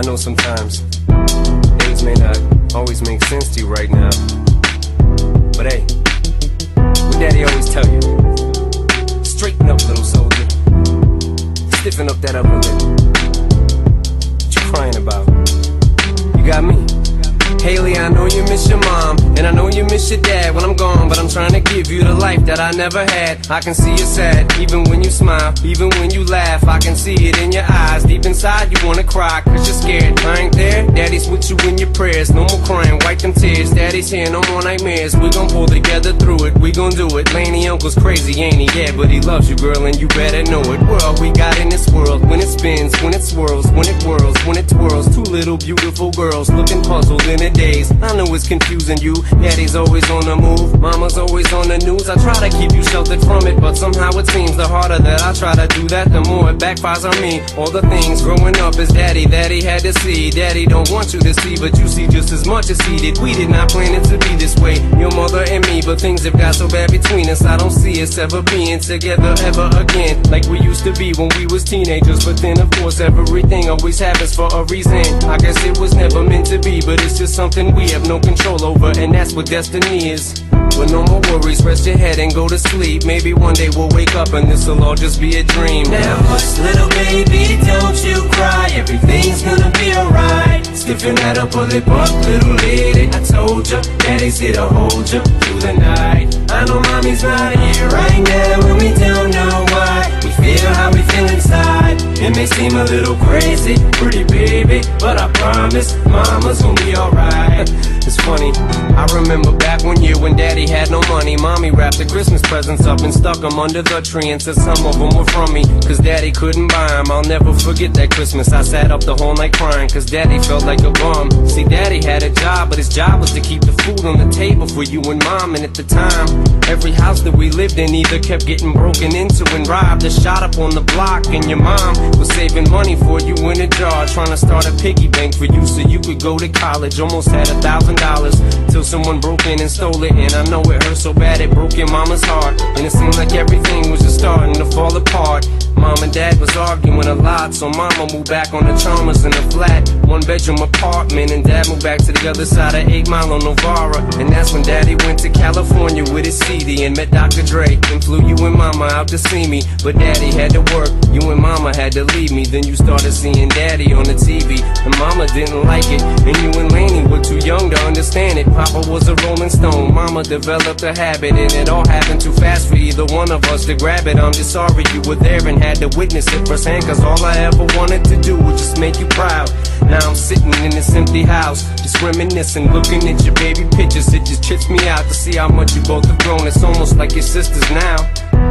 know sometimes things may not always make sense to you right now, but hey, what Daddy always tell you: straighten up, little soldier. Stiffen up that upper lip. What you crying about? You got me. Haley, I know you miss your mom, and I know you miss your dad when I'm gone, but I'm trying to give you the life that I never had. I can see you're sad, even when you smile, even when you laugh. I can see it in your eyes, deep inside you wanna cry, cause you're scared. I ain't there, Daddy's with you in your prayers. No more crying, wipe them tears. Daddy's here, no more nightmares. We gon' pull together through it, we gon' do it. Laney uncle's crazy, ain't he? Yeah, but he loves you, girl, and you better know it. We're all we got in this world, when it spins, when it swirls, when it whirls, when it twirls. Two little beautiful girls looking puzzled in a daze. I know it's confusing you. Daddy's always on the move, mama's always on the news. I try to keep you sheltered from it, but somehow it seems the harder that I try to do that, the more it backfires on me. All the things growing up as daddy that he had to see, Daddy don't want you to see, but you see just as much as he did. We did not plan it to be this way, your mother and me, but things have got so bad between us. I don't see us ever being together ever again, like we used to be when we was teenagers. But then of course everything always happens for a reason. I guess it was never meant to be, but it's just something we have no control over, and that's what destiny is. But no more worries, rest your head and go to sleep. Maybe one day we'll wake up and this'll all just be a dream. Now hush, little baby, don't you cry. Everything's gonna be alright. Stiffen that upper lip up, little lady. I told ya, Daddy's here to hold ya through the night. I know mommy's not here right now, and we don't know why. We feel how we feel inside. It may seem a little crazy, pretty baby, but I promise mama's gonna be alright. It's funny, I remember back one year when Daddy had no money. Mommy wrapped the Christmas presents up and stuck them under the tree and said some of them were from me, cause Daddy couldn't buy them. I'll never forget that Christmas. I sat up the whole night crying, cause Daddy felt like a bum. See, Daddy had a job, but his job was to keep the food on the table for you and Mom. And at the time, every house that we lived in either kept getting broken into and robbed or shot up on the block. And your mom was saving money for you in a jar, trying to start a piggy bank for you so you could go to college. Almost had $1,000 till someone broke in and stole it. And I know it hurt so bad it broke your mama's heart, and it seemed like everything was just starting to fall apart. Mom and Dad was arguing a lot, so Mama moved back on the Chalmers in a flat, one-bedroom apartment, and Dad moved back to the other side of 8 Mile on Novara. And that's when Daddy went to California with his CD and met Dr. Dre, and flew you and Mama out to see me. But Daddy had to work, you and Mama had to leave me. Then you started seeing Daddy on the TV, and Mama didn't like it, and you and Laney were too young to understand it. Papa was a Rolling Stone, Mama developed a habit, and it all happened too fast for either one of us to grab it. I'm just sorry you were there and had to witness it firsthand, cause all I ever wanted to do was just make you proud. Now I'm sitting in this empty house, just reminiscing, looking at your baby pictures. It just trips me out to see how much you both have grown. It's almost like your sisters now.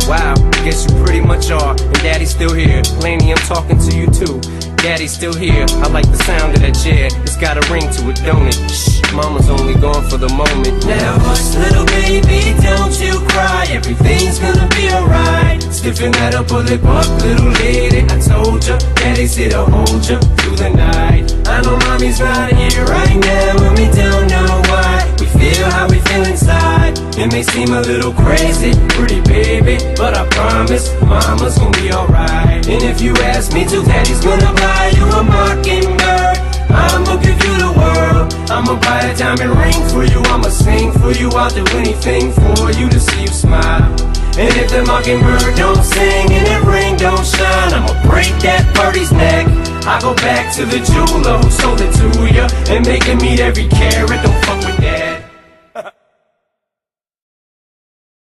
Wow, I guess you pretty much are. And Daddy's still here. Laney, I'm talking to you too. Daddy's still here. I like the sound of that chair. It's got a ring to it, don't it? Shh, Mama's only gone for the moment. Now hush, little baby, don't you cry. Everything's gonna be alright. Stiffen that upper lip up, little lady. I told ya, Daddy's here to hold ya through the night. I know mommy's not here right now, and we don't know why. We feel how we feel inside. It may seem a little crazy, pretty baby, but I promise mama's gonna be alright. And if you ask me to, Daddy's gonna buy you a mockingbird. I'ma give you the world. I'ma buy a diamond ring for you. I'ma sing for you. I'll do anything for you to see you smile. And if the mockingbird don't sing and that ring don't shine, I'ma break that birdie's neck. I go back to the jeweler who sold it to ya and make him eat every carat. Don't fuck with that.